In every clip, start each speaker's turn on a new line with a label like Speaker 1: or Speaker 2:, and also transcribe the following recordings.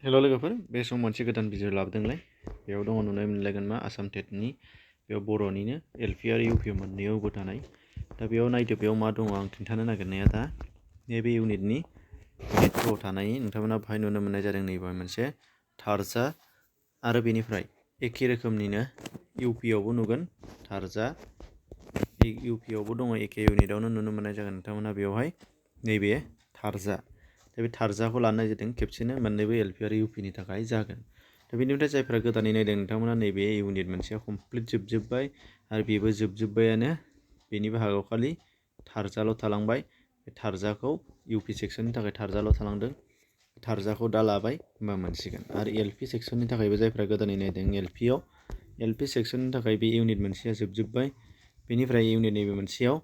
Speaker 1: हेल' लोगोफोर, बे समाव मोनसे गोदान भिडिअ लाबोदोंलाय। बेयाव दङ नुनो मोनलायगोन मा आसाम टेटनि बेयाव बर'निनो एलपि आरो इउपि मोननैयावबो थानाय। दा बेयाव नायदो बेयाव मा दङ आं खिन्थानो नागिरनाया दा नैबे इउनिटनि इउनिट 2 थानाय नोंथांमोना बाहाय नुनो मोननाय जादों नैबे मोनसे थार्जा आरो बेनिफ्राय एखे रोखोमनिनो इउपिआवबो नुगोन थार्जा इउपिआवबो दङ एखे इउनिटआवनो नुनो मोननाय जागोन नोंथांमोना बेवहाय नैबे थार्जा दा बे थार्जाखौ लानाय जादों खेबसेनो मोननैबो एलपि आरो इउपिनि थाखाय जागोन। दा बेनिफ्राय जायफ्रा गोदानै नायदों नोंथांमोना नैबे इउनिट मोनसेया कमप्लिट जोबजोब्बाय आरो बेबो जोबजोब्बायानो। बेनि बाहागोआव खालि थार्जाल' थालांबाय। बे थार्जाखौ इउपि सेक्सननि थाखाय थार्जाल' थालांदों। थार्जाखौ दा लाबाय होमबा मोनसिगोन। आरो एलपि सेक्सननि थाखायबो जायफ्रा गोदानै नायदों एलपि सेक्सननि थाखाय बे इउनिट मोनसेया जोबजोब्बाय। बेनिफ्राय इउनिट नैबे मोनसेयाव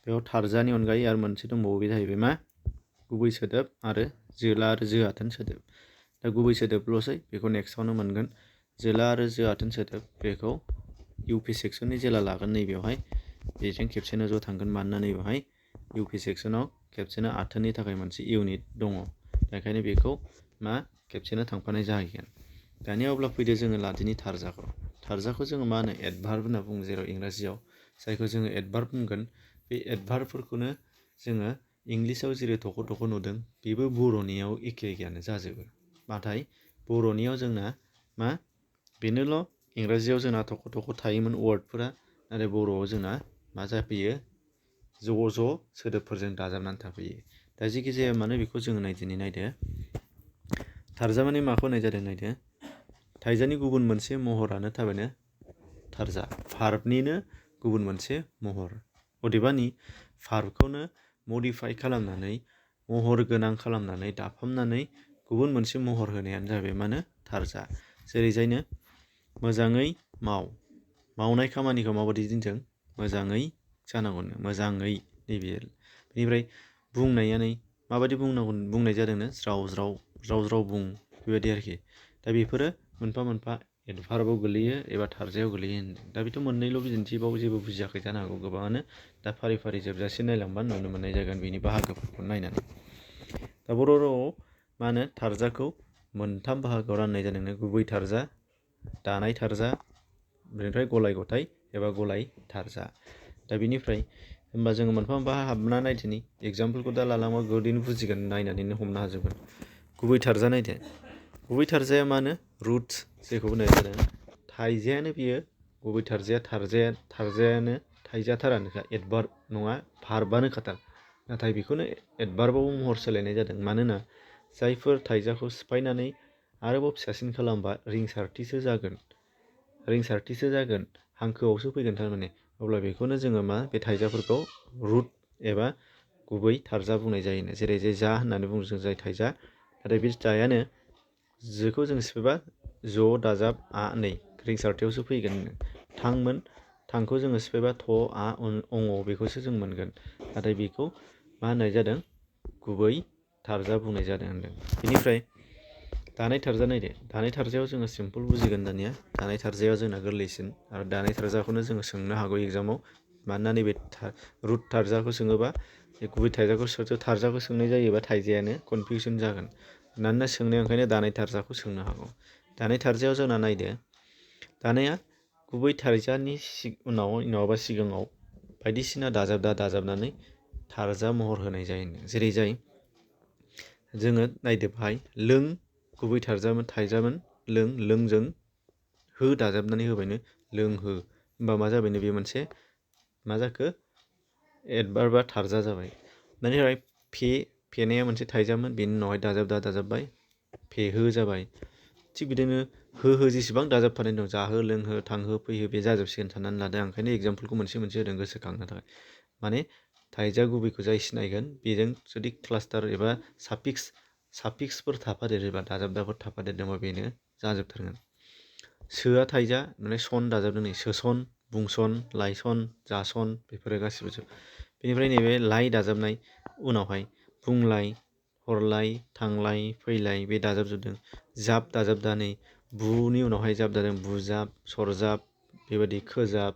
Speaker 1: बेयाव थार्जानि अनगायै आरो मोनसे दंबावो, बे जाहैबाय मा गुबै सोदोब आरो जोला आरो जो आथोन सोदोब। दा गुबै सोदोबल'सै बेखौ नेक्स्टआवनो मोनगोन। जोला आरो जो आथोन सोदोब बेखौ इउपि सेक्सननि जेला लागोन नैबेयावहाय बेजों खेबसेनो ज' थांगोन। मानोना नैबेवहाय इउपि सेक्सनाव खेबसेनो आथोननि थाखाय मोनसे इउनिट दङ। बेखायनो बेखौ मा खेबसेनो थांफानाय जाहैगोन। दानिया अब्ला फैदो जोङो लादिनि थार्जाखौ। थार्जाखौ जोङो मा होनो एडभार्ब होनना बुङो जेराव इंराजियाव, जायखौ जोङो एडभार्ब बुंगोन। बे एडभार्बफोरखौनो जोङो इंलिसाव जेरै थख' नुदों बेबो बर'नियाव एखेयानो जाजोबो। नाथाय बर'नियाव जोंना मा बेनोल' इंराजियाव जोंना थख' थायोमोन वार्डफोरा, नाथाय बर'आव जोंना मा जाफैयो ज' सोदोबफोरजों दाजाबनानै थाफैयो। दा जेखि जाया मानो बेखौ जोङो दिनै नायदो। थार्जा माने माखौ होननाय जादों नायदो। थाइजानि गुबुन मोनसे महरानो थारमाने थार्जा, भार्बनिनो गुबुन मोनसे महर। अदेबानि भार्बखौनो मडिफाइ खालामनानै महर गोनां खालामनानै दाफामनानै गुबुन मोनसे महर होनायानो जाहैबाय मानो थार्जा। जेरै जायनो मोजाङै मावनाय खामानिखौ माबायदि दिनजों मोजाङै जानांगौनो, मोजाङै नैबे। बेनिफ्राय बुंनायानो माबायदि बुंनाय जादोंनो ज्राव बुं बेबायदि आरोखि। दा बेफोरो मोनफा मोनफा एडभार्बआव गोलैयो एबा थार्जायाव गोलैयो होनदों। दा बेथ' मोननैल' बिदिन्थिबाव जेबो बुजियाखै जानो हागौ गोबाङानो। दा फारि फारि जोबजासे नायलांबा नुनो मोननाय जागोन बेनि बाहागोफोरखौ नायनानै। दा बर' रावआव मा होनो थार्जाखौ मोनथाम बाहागोआव राननाय जादों। गुबै थार्जा, दानाय थार्जा, बेनिफ्राय गलाय गथाय एबा गलाय थार्जा। दा बेनिफ्राय होमबा जोङो मोनफा मोनफा हाबना नायदिनि एगजामपोलखौ दा लालांबा गोदैनो बुजिगोन, नायनानैनो हमनो हाजोबगोन। गुबै थार्जा नायदो। गुबै थार्जाया मा होनो रुट्स जेखौ होननाय जादों। थाइजायानो बियो गुबै थार्जायानो थाइजाथारानोखा, एडभार्ब नङा भार्बानो खाथार। नाथाय बेखौनो एडभार्बआव महर सोलायनाय जादों। मानोना जायफोर थाइजाखौ सिफायनानै आरोबाव फिसासिन खालामबा रिंसारथिसो जागोन, हांखोआवसो फैगोन थारमाने। अब्ला बेखौनो जोङो मा बे थाइजाफोरखौ रुट एबा गुबै थार्जा बुंनाय जायोनो। जेरै जे जा होननानै बुङो जों जाय थाइजा, नाथाय बे जायानो जोखौ जों सिफायबा ज' दाजाब आ नै रिंसारथियावसो फैगोन। थांखौ जोङो सिफायबा थ' आ अङ बेखौसो जों मोनगोन। नाथाय बेखौ मा होननाय जादों गुबै थार्जा बुंनाय जादों होनदों। बेनिफ्राय दानाय थार्जा नायदो। दानाय थार्जायाव जोङो सिम्पोल बुजिगोन दानिया। दानाय थार्जायाव जोंना गोरलैसिन आरो दानाय थार्जाखौनो जोङो सोंनो हागौ एगजामाव। मानोना नैबे रुट थार्जाखौ सोङोबा गुबै थार्जाखौ सोंनाय जायोबा थाइजायानो कनफिउसन जागोन। मानोना सोंनाया ओंखायनो दानाय थार्जाखौ सोंनो हागौ। दानाय थार्जायाव जोंना नायदो, दानाया गुबै थार्जानि उनाव नङाबा सिगाङाव बायदिसिना दाजाबनानै थार्जा महर होनाय जायो। जेरै जाय जोङो नायदो बाहाय लों गुबै थाइजामोन लोंजों हो दाजाबनानै होबायनो लोंहो। होमबा मा जाबायनो बे मोनसे मा जाखो एडभार्बआ थार्जा जाबाय। बेनिफ्राय फेनाया मोनसे थाइजामोन, बेनि उनावहाय दाजाबबाय फेहो जाबाय। थिग बिदिनो हो जेसेबां दाजाबफानाय दं जाहो लोंहो थांहो फैहो बे जाजोबसिगोन साननानै लादों। ओंखायनो एगजामपोलखौ मोनसे होदों गोसोखांनो थाखाय। माने थाइजा गुबैखौ जाय सिनायगोन बेजों जुदि क्लास्टार एबा साफिक्सफोर थाफादेरोबा दाजाबदाफोर थाफादेरदोंबा बेनो जाजोबथारगोन। सोआ थाइजा माने सन दाजाबदों नै सोसन, बुंसन, लाइसन, जासन बेफोरो गासिबो जोब। बेनिफ्राय नैबे लाइ दाजाबनाय उनावहाय बुंलाय, हरलाय, थांलाय, फैलाय बे दाजाबजोबदों। जाब दाजाबनानै बुनि उनावहाय जाब दाजाबदों बुजाब, सरजाब बेबायदि खोजाब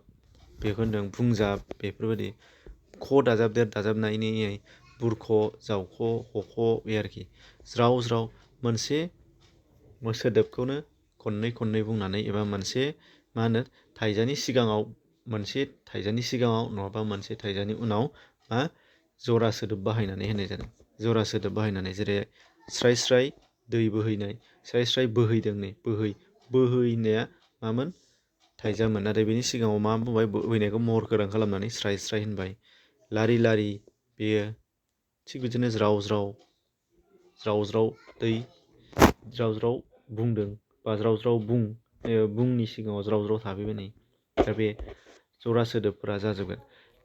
Speaker 1: बेखौ होनदों बुंजाब बेफोरबायदि। ख दाजाबनायनि बुरख, जावख, हख बे आरोखि। ज्राव मोनसे सोदोबखौनो खननै खननै बुंनानै एबा मोनसे मा होनो थाइजानि सिगाङाव मोनसे थाइजानि सिगाङाव नङाबा मोनसे थाइजानि उनाव मा जरा सोदोब बाहायनानै होनाय जादों। जरा सोदोब बाहायनानै जेरै स्राय स्राय दै बोहैनाय, स्राय स्राय बोहैदों नै बोहैनाया मामोन थाइजामोन, नाथाय बेनि सिगाङाव मा बुंबाय बोहैनायखौ महर गोनां खालामनानै स्राय स्राय होनबाय। लारि लारि बेयो थिग बिदिनो ज्राव ज्राव दै ज्राव ज्राव बुंदों बा ज्राव ज्राव बुंनि सिगाङाव ज्राव ज्राव थाफैबाय नै, दा बे जरा सोदोबफोरा जाजोबगोन।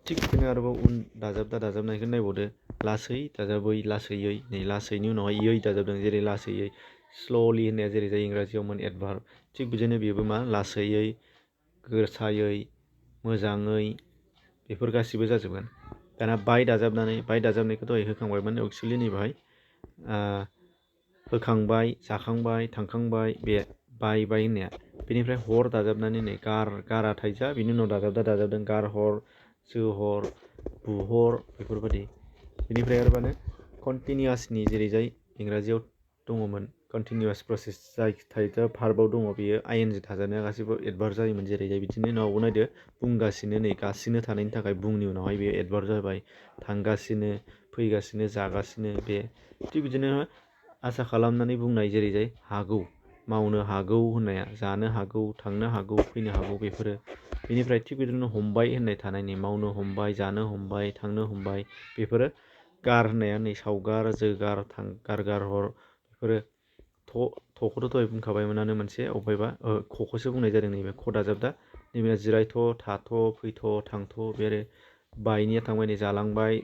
Speaker 1: थिग बिदिनो आरोबाव उन दाजाबनायखौ नायबावदो लासै दाजाबै लासैयै नै लासैनि उनावहाय यै दाजाबदों जेरै लासैयै स्ल'लि होननाया जेरै जाय इंराजियावमोन एडभार्ब, थिग बिदिनो बेबो मा लासैयै गोसायै मोजाङै बेफोर गासिबो जाजोबगोन। दाना बाय दाजाबनायखौ दहाय होखांबायमोन एक्सुवेलि नैबेहाय होखांबाय जाखांबाय थांखांबाय बे बाय होननाया, बेनिफ्राय हर दाजाबनानै नै गारा थाइजा बिनि उनाव दाजाबदों गारहर जोहर बुहर बेफोरबायदि। बेनिफ्राय आरो माने कन्टिनिउवासनि जेरै जाय इंराजियाव दङमोन कन्टिनिउवास प्रसेस जाय थाइजा भार्बआव दङ बेयो आइएनजि थाजानाया गासैबो एडभार्ब जायोमोन जेरै जाय बिदिनो उनावबो नायदो बुंगासिनो नै गासिनो थानायनि थाखाय बुंनि उनावहाय बे एडभार्ब जाबाय, थांगासिनो फैगासिनो जागासिनो बे थिग बिदिनो आसा खालामनानै बुंनाय जेरै जाय हागौ मावनो हागौ होननाया जानो हागौ थांनो हागौ फैनो हागौ बेफोरो। बेनिफ्राय थिग बिदिनो हमबाय होननाय थानायनि मावनो हमबाय जानो हमबाय थांनो हमबाय बेफोरो गार होननाया नै सावगार जोगार गारहर बेफोरो थ'खौथ' दहाय बुंखाबायमोनानो मोनसे अबेबा ख'खौसो बुंनाय जादों नैबे ख दाजाबदा नैबे जिरायथ' थाथ' फैथ' थांथ' बे आरो बायनिया थांबाय नै जालांबाय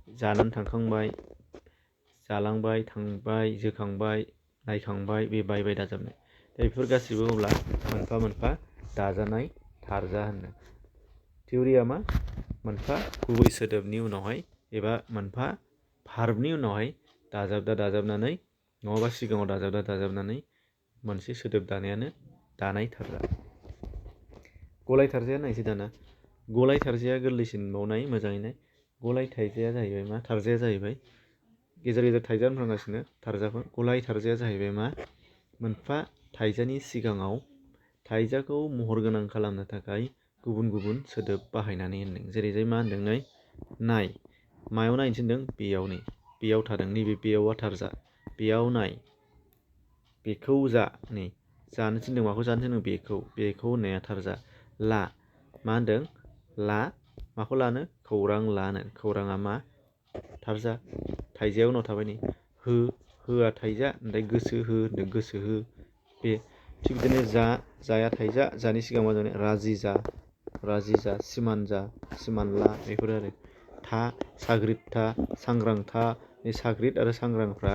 Speaker 1: जानानै थांखांबाय जालांबाय थांबाय जोखांबाय नायखांबाय बे बाय दाजाबनाय। दा बेफोर गासिबो अब्ला मोनफा मोनफा दाजानाय थारजा होनो। थिउरिया मा मोनफा गुबै सोदोबनि उनावहाय एबा मोनफा भार्बनि उनावहाय दाजाबनानै नङाबा सिगाङाव दाजाबनानै मोनसे सोदोब दानायानो दानाय थारजा। गलाय थारजाया नायसै दाना गलाय थारजाया गोरलैसिन बावनाय मोजाङैनो। गलाय थारजाया जाहैबाय मा थारजाया जाहैबाय गेजेर गेजेर थाइजा होनफ्लांगासिनो थारजाखौ गलाय थारजाया जाहैबाय मा मोनफा थाइजानि सिगाङाव थाइजाखौ महर गोनां खालामनो थाखाय गुबुन गुबुन सोदोब बाहायनानै होनदों। जेरै जाय मा होनदों नै नाय मायाव नायनो थिनदों बेयाव नै बेयाव थादों नैबे बेयावआ थारजा बेयाव नाय बेखौ जा नै जानो थिनदों माखौ जानो थिनदों बेखौ होननाया थारजा। ला मा होनदों ला माखौ लानो खौरां लानो खौराङा मा थारजा थाइजाया उनाव थाबाय नै होआ थाइजा ओमफ्राय गोसो हो होनदों गोसो हो बे थिग बिदिनो जाया थाइजा जानि सिगां मा जानो राजि जा सिमान ला बेफोर आरो था साग्रिद था सांग्रां था बे साग्रिद आरो सांग्रांफ्रा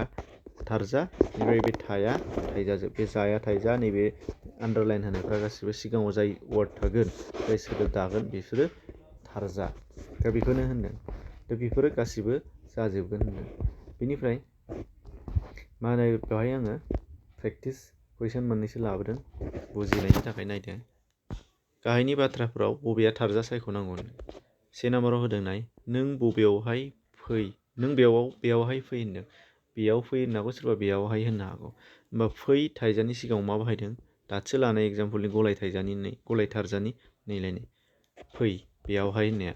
Speaker 1: थारजा बेनिफ्राय बे थाया थाइजाजोब बे जाया थाइजा नैबे आन्डारलाइन होनायफ्रा गासिबो सिगाङाव जाय वार्ड थागोन जाय सोदोब दागोन बिसोरो थारजा। दा बेखौनो होनदों दा बेफोरो गासिबो जाजोबगोन होनदों। बेनिफ्राय मा होनो बेवहाय आङो प्रेक्टिस कुइसन मोननैसो लाबोदों बुजिनायनि थाखाय नायदो। गाहायनि बाथ्राफोराव बबेया थारजा सायख'नांगौ होनदों। से नाम्बाराव होदों नाय नों बबेयावहाय फै नों बेयावहाय फै होनदों बेयाव फै होननो हागौ सोरबा बेयावहाय होननो हागौ। होमबा फै थाइजानि सिगाङाव मा बाहायदों दासो लानाय एग्जाम्पलनि गलाय थारजानि नैलायनाय फै बेयावहाय होननाया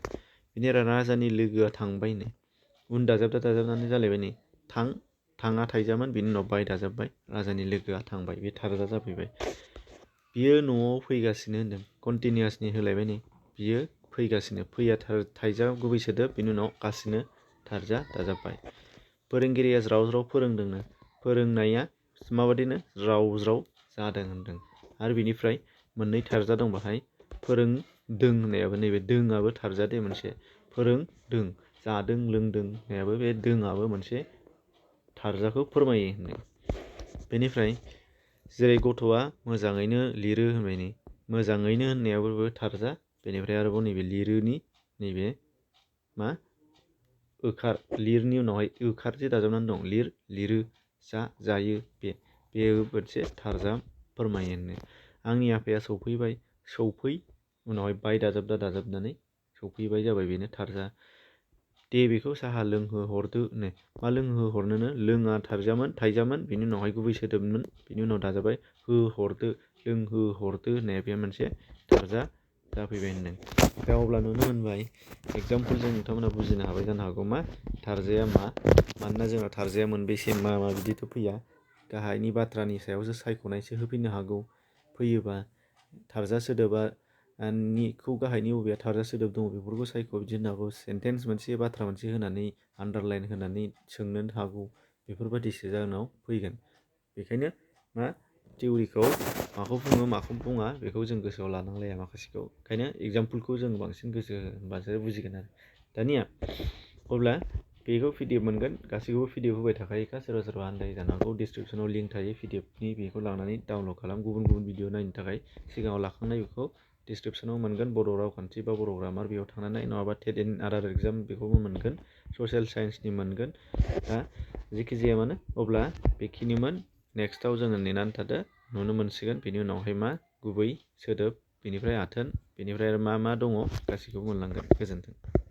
Speaker 1: बिनि राजानि लोगोआ थांबाय नै उन दाजाबनानै जालायबाय नै थाङा थाइजामोन बिनि उनाव बाय दाजाबबाय राजानि लोगोआ थांबाय बे थारजा जाफैबाय। बियो न'आव फैगासिनो होनदों कन्टिनिउवासनि होलायबाय नै बियो फैगासिनो फैया थाइजा गुबै सोदोब बिनि उनाव गासिनो थारजा दाजाबबाय। फोरोंगिरिया ज्राव ज्राव फोरोंदोंनो फोरोंनाया माबादिनो ज्राव ज्राव जादों होनदों आरो बिनिफ्राय मोननै थारजा दं बाहाय फोरोंदों होननायाबो नैबे दोंआबो थारजा दे मोनसे फोरोंदों जादों लोंदों होननायाबो बे दोंआबो मोनसे थारजाखौ फोरमायो होनदों। बेनिफ्राय जेरै गथ'आ मोजाङैनो लिरो होनबाय नै मोजाङैनो होननायाबो थारजा। बेनिफ्राय आरोबाव नैबे लिरोनि नैबे मा लिरनि उनावहाय ओखार जे दाजाबनानै दं लिरो जायो बे मोनसे थारजा फोरमायो होनो। आंनि आफाया सौफैबाय सौफै उनावहाय बाय दाजाबनानै सौफैबाय जाबाय बेनो थारजा। दे बेखौ साहा लोंहोहरदो नो मा लोंहोहरनोनो लोङा थाइजामोन बिनि उनावहाय गुबै सोदोबमोन बिनि उनाव दाजाबाय होहरदो लोंहोहरदो होननाया बे मोनसे थारजा जाफैबाय होनदों। दा अब्ला नुनो मोनबाय एगजामपोलजों नोंथांमोना बुजिनो हाबाय जानो हागौ मा थारजाया मा मानोना जोंनाव थारजाया मोनबेसे मा बिदिथ' फैया गाहायनि बाथ्रानि सायावसो सायख'नायसो होफैनो हागौ फैयोबा थारजा सोदोबा निखौ गाहायनि बबेया थारजा सोदोब दङ बेफोरखौ सायख' बिदि होननो हागौ सेन्टेन्स मोनसे बाथ्रा मोनसे होनानै आन्डारलाइन होनानै सोंनो हागौ बेफोरबायदिसो जाहोनाव फैगोन। बेखायनो मा थिउरिखौ माखौ बुङो माखौ बुङा बेखौ जों गोसोआव लानांलाया माखासेखौ ओंखायनो एगजामपोलखौ जों बांसिन गोसो होनबासो बुजिगोन आरो दानिया अब्ला बेखौ पिडिएफ मोनगोन गासैखौबो पिडिएफ होबाय थाखायोखा सोरबा आन्दायो जानो हागौ डिसक्रिपसनाव लिंक थायो पिडिएफनि बेखौ लांनानै डाउनलड खालाम गुबुन भिडिअ नायनो थाखाय सिगाङाव लाखांनाय बेखौ डिसक्रिपसनाव मोनगोन बर' रावखान्थि बा बर' ग्रामार बेयाव थांनानै नङाबा टेट एन्ड आदार एगजाम बेखौबो मोनगोन ससियेल साइन्सनि मोनगोन दा जेखि जाया मानो अब्ला बेखिनिमोन नेक्स्टआव जोङो नेनानै थादो नुनो मोनसिगोन बेनि उनावहाय मा गुबै सोदोब बेनिफ्राय आथोन बेनिफ्राय आरो मा दङ गासैखौबो मोनलांगोन गोजोन्थों।